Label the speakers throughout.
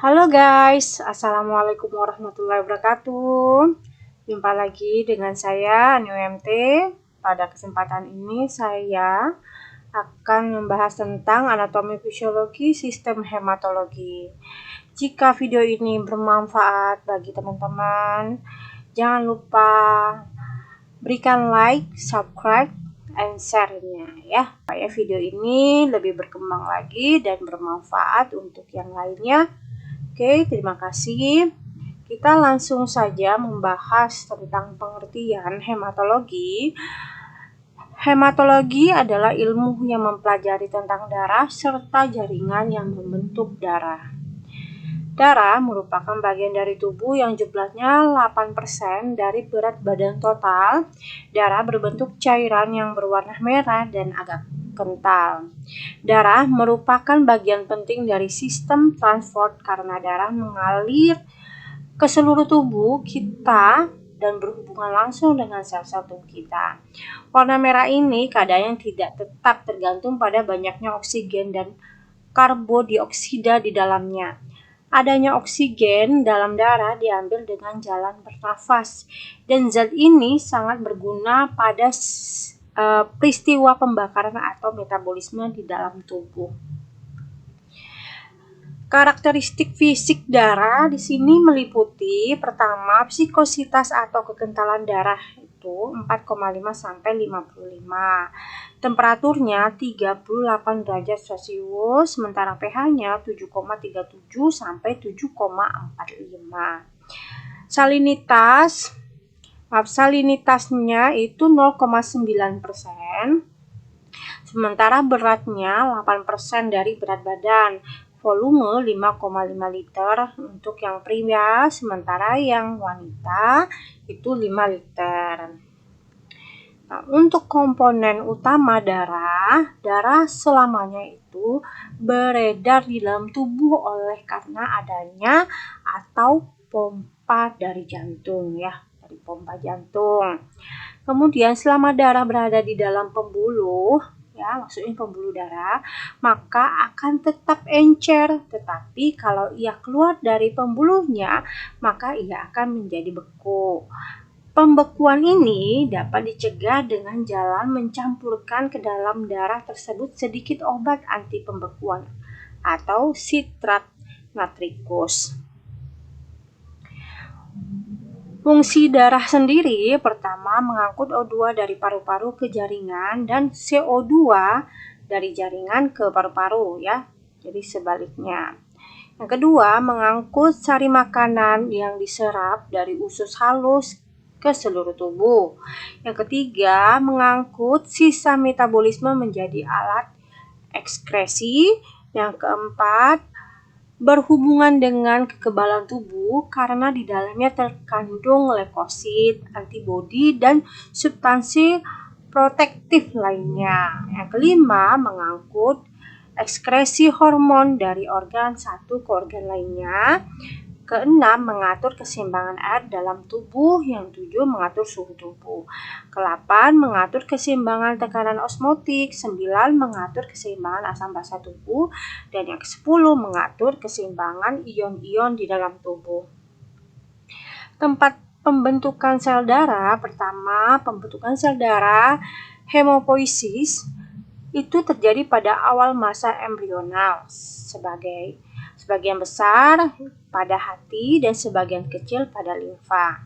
Speaker 1: Halo guys, Assalamualaikum warahmatullahi wabarakatuh. Jumpa lagi dengan saya Anu MT. Pada kesempatan ini saya akan membahas tentang anatomi fisiologi sistem hematologi. Jika video ini bermanfaat bagi teman-teman, jangan lupa berikan like, subscribe, and share-nya ya, supaya video ini lebih berkembang lagi dan bermanfaat untuk yang lainnya. Oke, terima kasih. Kita langsung saja membahas tentang pengertian hematologi. Hematologi adalah ilmu yang mempelajari tentang darah serta jaringan yang membentuk darah. Darah merupakan bagian dari tubuh yang jumlahnya 8% dari berat badan total. Darah berbentuk cairan yang berwarna merah dan agak kental. Darah merupakan bagian penting dari sistem transport karena darah mengalir ke seluruh tubuh kita dan berhubungan langsung dengan sel-sel tubuh kita. Warna merah ini kadang tidak tetap tergantung pada banyaknya oksigen dan karbodioksida di dalamnya. Adanya oksigen dalam darah diambil dengan jalan bernafas, dan zat ini sangat berguna pada peristiwa pembakaran atau metabolisme di dalam tubuh. Karakteristik fisik darah di sini meliputi pertama, psikositas atau kekentalan darah itu 4,5 sampai 55. Temperaturnya 38 derajat Celcius, sementara pH-nya 7,37 sampai 7,45. Salinitasnya itu 0,9%. Sementara beratnya 8% dari berat badan. Volume 5,5 liter untuk yang pria, sementara yang wanita itu 5 liter. Nah, untuk komponen utama darah selamanya itu beredar di dalam tubuh oleh karena adanya atau pompa dari jantung ya, dari pompa jantung. Kemudian selama darah berada di dalam pembuluh, ya maksudnya pembuluh darah, maka akan tetap encer. Tetapi kalau ia keluar dari pembuluhnya, maka ia akan menjadi beku. Pembekuan ini dapat dicegah dengan jalan mencampurkan ke dalam darah tersebut sedikit obat anti pembekuan atau sitrat natrikus. Fungsi darah sendiri pertama mengangkut O2 dari paru-paru ke jaringan dan CO2 dari jaringan ke paru-paru ya. Jadi sebaliknya. Yang kedua, mengangkut sari makanan yang diserap dari usus halus ke seluruh tubuh. Yang ketiga, mengangkut sisa metabolisme menjadi alat ekskresi. Yang keempat, berhubungan dengan kekebalan tubuh karena di dalamnya terkandung leukosit, antibodi, dan substansi protektif lainnya. Yang kelima, mengangkut ekskresi hormon dari organ satu ke organ lainnya. Keenam, mengatur keseimbangan air dalam tubuh. Yang tujuh, mengatur suhu tubuh. Kedelapan, mengatur keseimbangan tekanan osmotik. 9, mengatur keseimbangan asam basa tubuh. Dan yang ke-10, mengatur keseimbangan ion-ion di dalam tubuh. Tempat pembentukan sel darah, pertama, pembentukan sel darah hemopoiesis itu terjadi pada awal masa embrional, sebagian besar pada hati dan sebagian kecil pada limfa.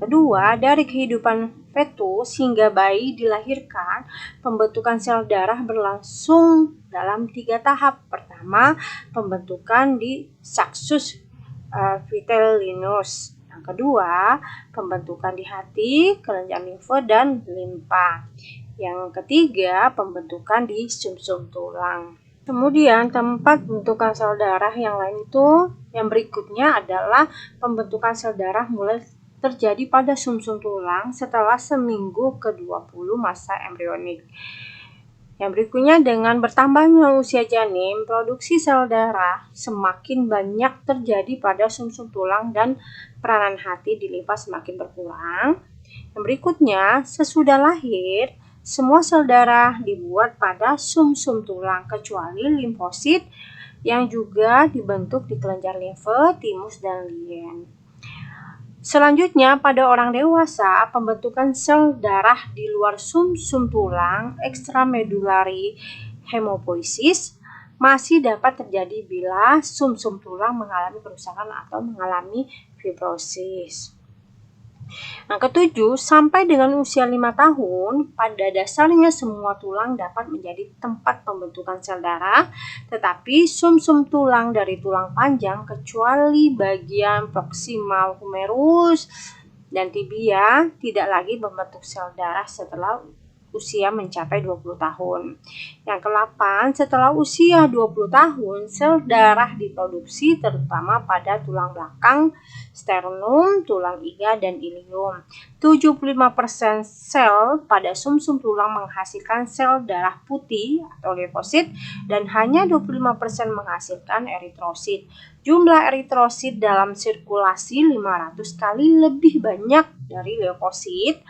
Speaker 1: Kedua, dari kehidupan fetus hingga bayi dilahirkan, pembentukan sel darah berlangsung dalam 3 tahap. Pertama, pembentukan di saccus vitellinus. Yang kedua, pembentukan di hati, kelenjar limfa, dan limpa. Yang ketiga, pembentukan di sumsum tulang. Kemudian tempat pembentukan sel darah yang lain itu, yang berikutnya adalah pembentukan sel darah mulai terjadi pada sumsum tulang setelah seminggu ke-20 masa embrionik. Yang berikutnya, dengan bertambahnya usia janin, produksi sel darah semakin banyak terjadi pada sumsum tulang dan peranan hati di limfa semakin berkurang. Yang berikutnya, sesudah lahir, semua sel darah dibuat pada sumsum tulang kecuali limfosit yang juga dibentuk di kelenjar limfe, timus, dan lien. Selanjutnya, pada orang dewasa, pembentukan sel darah di luar sumsum tulang ekstramedulari hemopoiesis masih dapat terjadi bila sumsum tulang mengalami kerusakan atau mengalami fibrosis. Yang ketujuh, sampai dengan usia 5 tahun, pada dasarnya semua tulang dapat menjadi tempat pembentukan sel darah, tetapi sumsum tulang dari tulang panjang kecuali bagian proksimal humerus dan tibia tidak lagi membentuk sel darah setelah usia mencapai 20 tahun. Yang ke-8, setelah usia 20 tahun, sel darah diproduksi terutama pada tulang belakang, sternum, tulang iga, dan ilium. 75% sel pada sumsum tulang menghasilkan sel darah putih atau leukosit dan hanya 25% menghasilkan eritrosit. Jumlah eritrosit dalam sirkulasi 500 kali lebih banyak dari leukosit.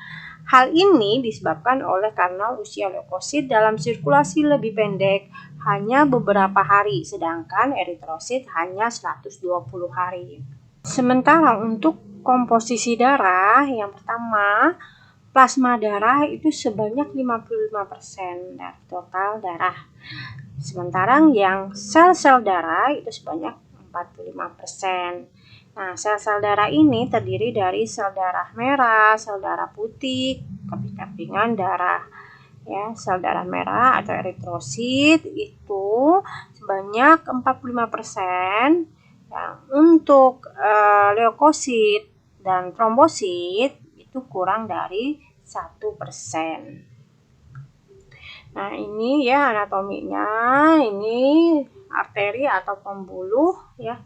Speaker 1: Hal ini disebabkan karena usia leukosit dalam sirkulasi lebih pendek, hanya beberapa hari, sedangkan eritrosit hanya 120 hari. Sementara untuk komposisi darah, yang pertama, plasma darah itu sebanyak 55% dari total darah. Sementara yang sel-sel darah itu sebanyak 45%. Nah, sel-sel darah ini terdiri dari sel darah merah, sel darah putih, keping-kepingan darah. Ya, sel darah merah atau eritrosit itu sebanyak 45%. Ya, untuk leukosit dan trombosit itu kurang dari 1%. Nah, ini ya anatominya, ini arteri atau pembuluh ya.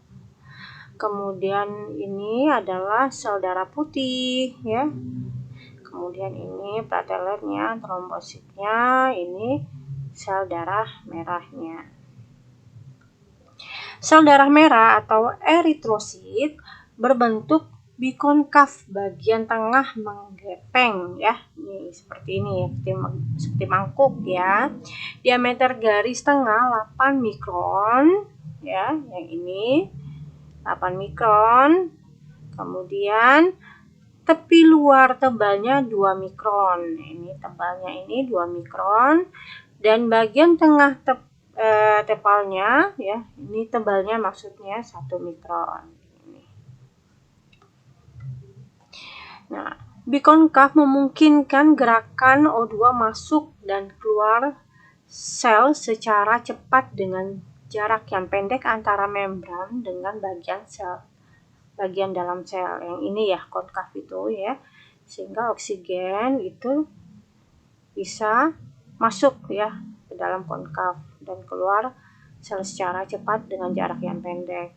Speaker 1: Kemudian ini adalah sel darah putih ya. Kemudian ini plateletnya, trombositnya, ini sel darah merahnya. Sel darah merah atau eritrosit berbentuk bikonkav, bagian tengah menggepeng ya. Ini seperti ini, seperti mangkuk ya. Diameter garis tengah 8 mikron ya, yang ini 8 mikron. Kemudian tepi luar tebalnya 2 mikron. Ini tebalnya ini 2 mikron dan bagian tengah tepalnya ya, ini tebalnya maksudnya 1 mikron. Ini. Nah, bikonkav memungkinkan gerakan O2 masuk dan keluar sel secara cepat dengan jarak yang pendek antara membran dengan bagian dalam sel. Yang ini ya, konkav itu ya, sehingga oksigen itu bisa masuk ya ke dalam konkav dan keluar sel secara cepat dengan jarak yang pendek.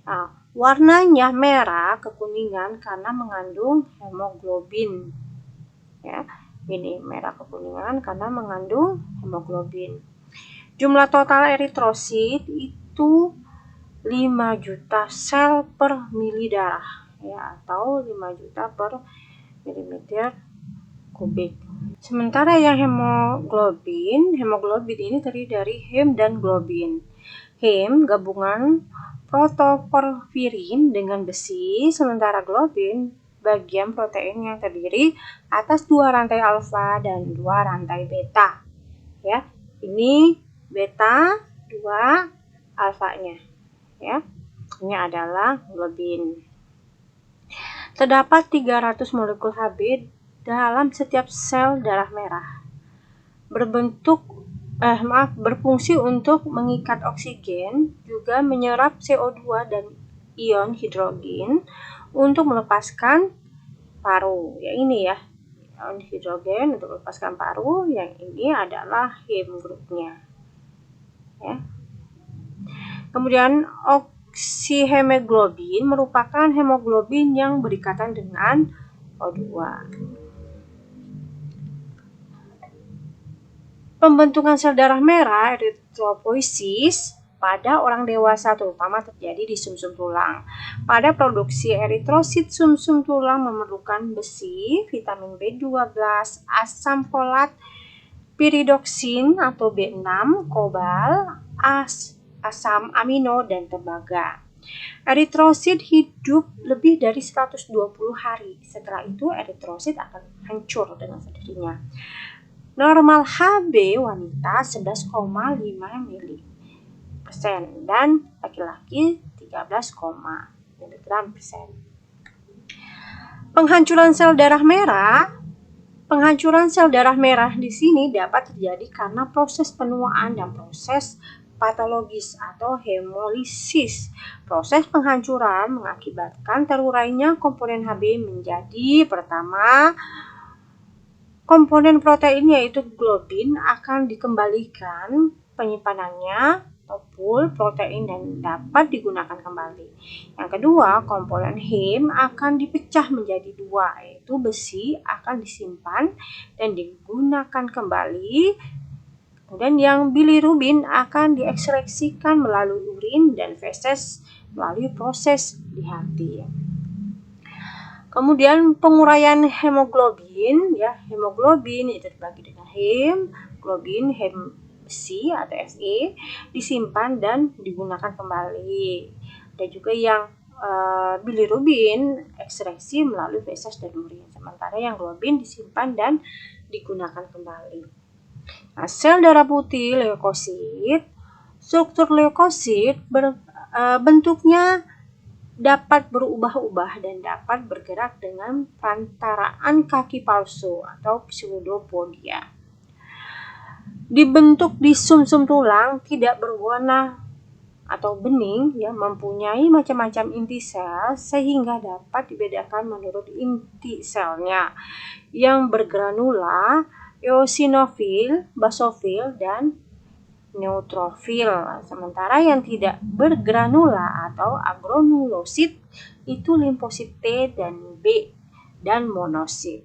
Speaker 1: Nah, warnanya merah kekuningan karena mengandung hemoglobin. Ya, ini merah kekuningan karena mengandung hemoglobin. Jumlah total eritrosit itu 5 juta sel per mili darah ya, atau 5 juta per milimeter kubik. Sementara yang hemoglobin ini terdiri dari hem dan globin. Hem gabungan protoporfirin dengan besi, sementara globin bagian protein yang terdiri atas 2 rantai alfa dan 2 rantai beta. Ya, ini beta, 2 alfanya. Ya, ini adalah globin. Terdapat 300 molekul Hb dalam setiap sel darah merah. Berfungsi untuk mengikat oksigen, juga menyerap CO2 dan ion hidrogen untuk melepaskan paru. Ya, ini ya, ion hidrogen untuk melepaskan paru. Yang ini adalah hem grupnya. Ya. Kemudian oksihemoglobin merupakan hemoglobin yang berikatan dengan O2. Pembentukan sel darah merah eritropoiesis pada orang dewasa terutama terjadi di sumsum tulang. Pada produksi eritrosit, sumsum tulang memerlukan besi, vitamin B12, asam folat, piridoksin atau B6, kobal, asam amino, dan tembaga. Eritrosit hidup lebih dari 120 hari. Setelah itu eritrosit akan hancur dengan sendirinya. Normal Hb wanita 11,5 mili persen dan laki-laki 13, miligram persen. Penghancuran sel darah merah di sini dapat terjadi karena proses penuaan dan proses patologis atau hemolisis. Proses penghancuran mengakibatkan terurainya komponen Hb menjadi pertama, komponen protein yaitu globin akan dikembalikan penyimpanannya atau pool protein dan dapat digunakan kembali. Yang kedua, komponen heme akan dipecah menjadi dua, yaitu besi akan disimpan dan digunakan kembali. Kemudian yang bilirubin akan diekstraksikan melalui urin dan feses melalui proses di hati. Kemudian penguraian hemoglobin, hemoglobin itu dibagi dengan hem, globin, hem besi atau Fe disimpan dan digunakan kembali. Ada juga yang bilirubin ekstraksi melalui feses dan urin, sementara yang globin disimpan dan digunakan kembali. Nah, sel darah putih leukosit, struktur leukosit bentuknya dapat berubah-ubah dan dapat bergerak dengan perantaraan kaki palsu atau pseudopodia. Dibentuk di sumsum tulang, tidak berwarna atau bening, mempunyai macam-macam inti sel sehingga dapat dibedakan menurut inti selnya yang bergranula, eosinofil, basofil, dan neutrofil. Sementara yang tidak bergranula atau agranulosit itu limfosit T dan B dan monosit.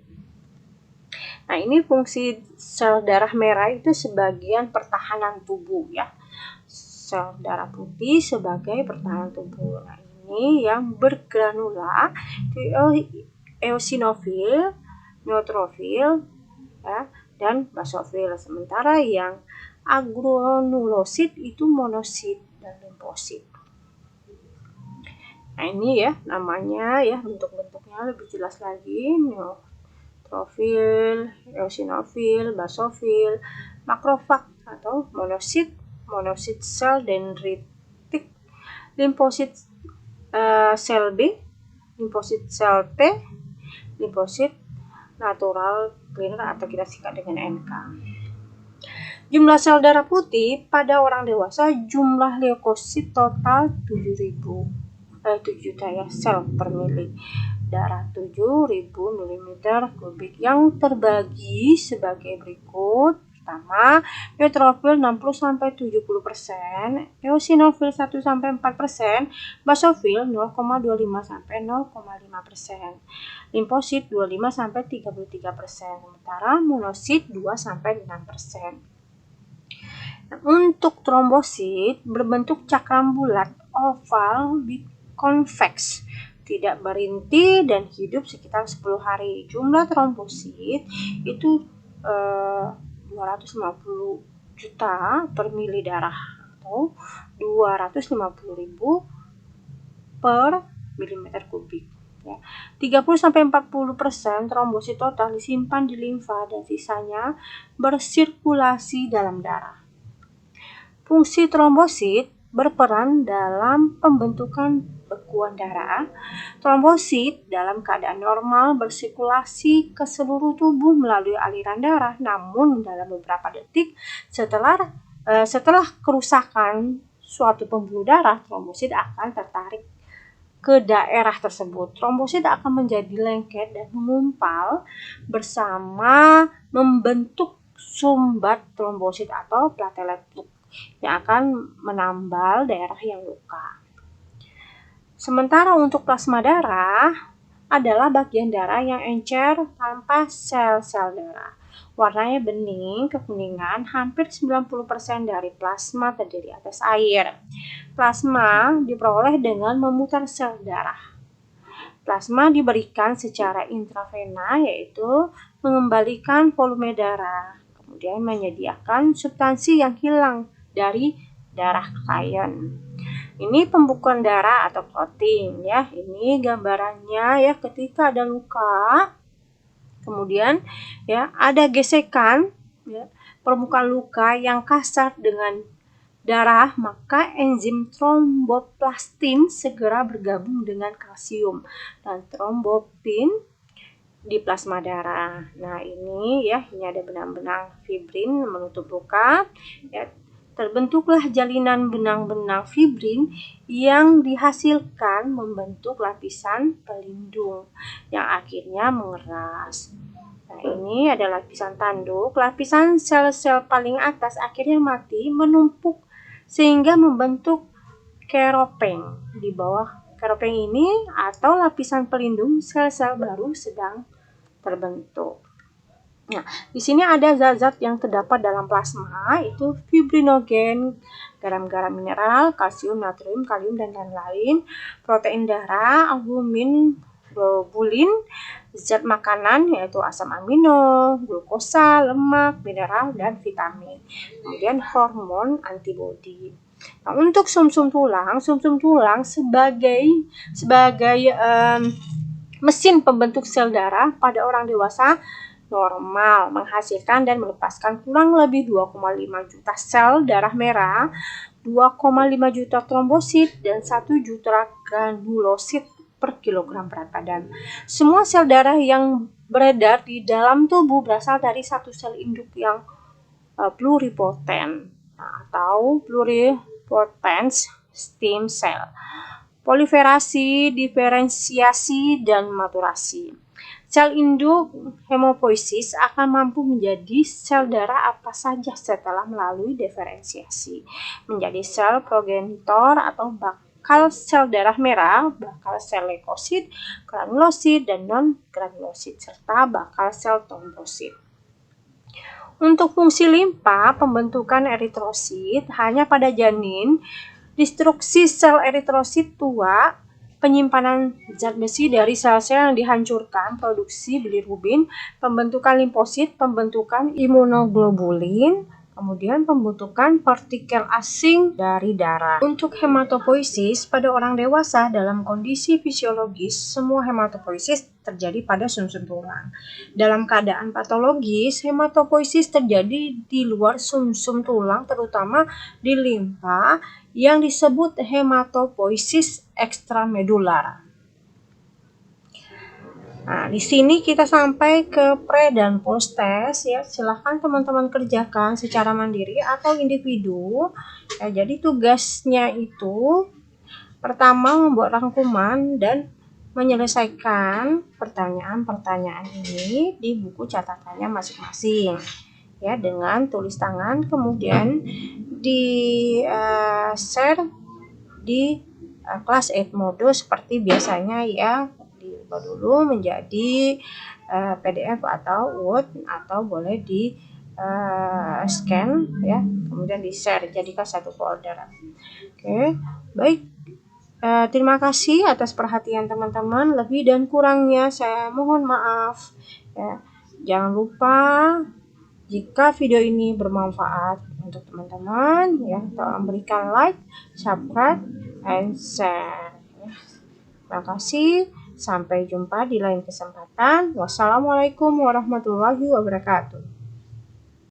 Speaker 1: Nah, ini fungsi sel darah merah itu sebagian pertahanan tubuh Sel darah putih sebagai pertahanan tubuh. Nah, ini yang bergranula eosinofil, neutrofil dan basofil. Sementara yang agranulosit itu monosit dan limfosit. Nah, ini namanya bentuk-bentuknya lebih jelas lagi. Neutrofil, eosinofil, basofil, makrofag atau monosit sel dendritik, limfosit sel B, limfosit sel T, limfosit natural killer atau kita singkat dengan NK. Jumlah sel darah putih pada orang dewasa, jumlah leukosit total 7 juta sel per mili darah 7.000 ml3 yang terbagi sebagai berikut. Pertama, neutrofil 60-70%, eosinofil 1-4%, basofil 0,25-0,5%, limfosit 25-33%, sementara monosit 2-6%. Untuk trombosit berbentuk cakram bulat, oval, konveks, tidak berinti dan hidup sekitar 10 hari. Jumlah trombosit itu 250 juta per mili darah atau 250.000 per milimeter kubik. 30-40% trombosit total disimpan di limfa dan sisanya bersirkulasi dalam darah. Fungsi trombosit berperan dalam pembentukan bekuan darah. Trombosit dalam keadaan normal bersirkulasi ke seluruh tubuh melalui aliran darah, namun dalam beberapa detik setelah kerusakan suatu pembuluh darah, trombosit akan tertarik ke daerah tersebut. Trombosit akan menjadi lengket dan mengumpal bersama membentuk sumbat trombosit atau platelet yang akan menambal daerah yang luka. Sementara untuk plasma darah adalah bagian darah yang encer tanpa sel-sel darah. Warnanya bening kekuningan, hampir 90% dari plasma terdiri atas air. Plasma diperoleh dengan memutar sel darah. Plasma diberikan secara intravena, yaitu mengembalikan volume darah, kemudian menyediakan substansi yang hilang dari darah klien. Ini pembekuan darah atau clotting ya. Ini gambarannya ya, ketika ada luka, kemudian ya ada gesekan ya, permukaan luka yang kasar dengan darah, maka enzim tromboplastin segera bergabung dengan kalsium dan trombopin di plasma darah. Nah, ini ada benang-benang fibrin menutup luka ya. Terbentuklah jalinan benang-benang fibrin yang dihasilkan membentuk lapisan pelindung yang akhirnya mengeras. Nah, ini adalah lapisan tanduk. Lapisan sel-sel paling atas akhirnya mati, menumpuk sehingga membentuk keropeng. Di bawah keropeng ini atau lapisan pelindung, sel-sel baru sedang terbentuk. Nah, di sini ada zat-zat yang terdapat dalam plasma, itu fibrinogen, garam-garam mineral, kalsium, natrium, kalium, dan lain-lain, protein darah, albumin, globulin, zat makanan yaitu asam amino, glukosa, lemak, mineral, dan vitamin. Kemudian hormon, antibodi. Nah, untuk sumsum tulang sebagai mesin pembentuk sel darah pada orang dewasa normal menghasilkan dan melepaskan kurang lebih 2,5 juta sel darah merah, 2,5 juta trombosit, dan 1 juta granulosit per kilogram berat badan. Semua sel darah yang beredar di dalam tubuh berasal dari satu sel induk yang pluripotent atau pluripotent stem cell. Proliferasi, diferensiasi, dan maturasi. Sel induk hemopoiesis akan mampu menjadi sel darah apa saja setelah melalui diferensiasi menjadi sel progenitor atau bakal sel darah merah, bakal sel leukosit, granulosit, dan non-granulosit, serta bakal sel trombosit. Untuk fungsi limpa, pembentukan eritrosit hanya pada janin, destruksi sel eritrosit tua, penyimpanan zat besi dari sel-sel yang dihancurkan, produksi bilirubin, pembentukan limfosit, pembentukan imunoglobulin, kemudian pembentukan partikel asing dari darah. Untuk hematopoiesis pada orang dewasa dalam kondisi fisiologis, semua hematopoiesis terjadi pada sumsum tulang. Dalam keadaan patologis, hematopoiesis terjadi di luar sumsum tulang, terutama di limfa, yang disebut hematopoiesis ekstramedular. Nah, di sini kita sampai ke pre dan post test ya. Silahkan teman-teman kerjakan secara mandiri atau individu. Ya, jadi tugasnya itu pertama membuat rangkuman dan menyelesaikan pertanyaan-pertanyaan ini di buku catatannya masing-masing. Ya, dengan tulis tangan, kemudian di share di kelas Edmodo seperti biasanya ya, diubah dulu menjadi PDF atau Word, atau boleh di scan ya, kemudian di share jadikan satu folder. Oke, baik. Terima kasih atas perhatian teman-teman. Lebih dan kurangnya saya mohon maaf ya. Jangan lupa, jika video ini bermanfaat untuk teman-teman ya, tolong berikan like, subscribe, and share. Terima kasih. Sampai jumpa di lain kesempatan. Wassalamualaikum warahmatullahi wabarakatuh.